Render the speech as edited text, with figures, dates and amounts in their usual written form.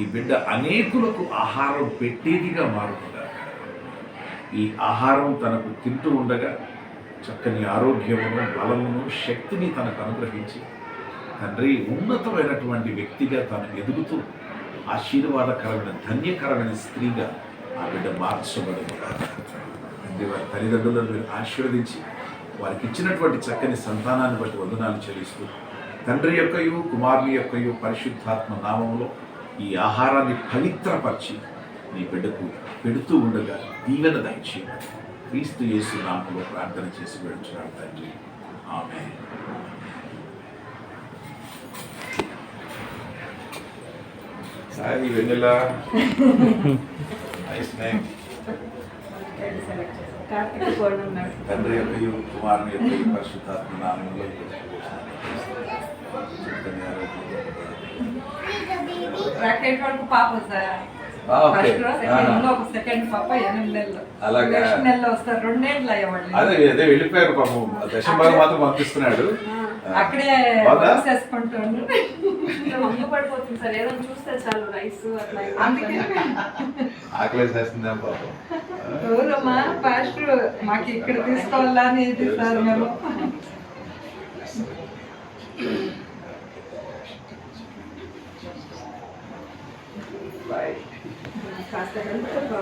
ఈ బిడ్డ అనేకులకు ఆహారం పెట్టేదిగా మారుతుందా. ఈ ఆహారం తనకు తింటూ ఉండగా చక్కని ఆరోగ్యమును, బలమును, శక్తిని తనకు అనుగ్రహించి తండ్రి ఉన్నతమైనటువంటి వ్యక్తిగా తను ఎదుగుతూ ఆశీర్వాదకరమైన, ధన్యకరమైన స్త్రీగా ఆ బిడ్డ మార్చబడుగా. తండ్రి వారి తల్లిదండ్రులను మీరు ఆశీర్వదించి వారికి ఇచ్చినటువంటి చక్కని సంతానాన్ని బట్టి వందనాలు చెల్లిస్తూ తండ్రి యొక్కయు కుమారుని యొక్కయు పరిశుద్ధాత్మ నామంలో ఈ ఆహారాన్ని పవిత్రపరిచి నీ బిడ్డకు పెడుతూ ఉండగా దీవెన దయచేయమని క్రీస్తు యేసు నామములో ప్రార్థన చేసి వెళ్తున్నాడు తండ్రి. Amen. Hi Vennela. Nice name. తండ్రి యొక్కయు కుమారుని యొక్కయు పరిశుద్ధాత్మ నామములో రాకెట్ వరకు పాప సార్. సెకండ్ పాప 8 నెలలు. అలాగే నెలలో వస్తారు. 2 ఏళ్ళు అయ్యేవాళ్ళు. అదే వెళ్ళిపోయారు పాపం. దశంభాగం మాత్రం పంపిస్తున్నాడు. అక్కడే చేసుకుంటాను. పడిపోతుంది సార్. ఏదైనా చూస్తే చాలు రైస్ అట్లా. ఆకలేసేస్తుందేమో పాపం. పాస్టర్ మాకు ఇక్కడ తీసుకోవాలని ఇది సార్ మేము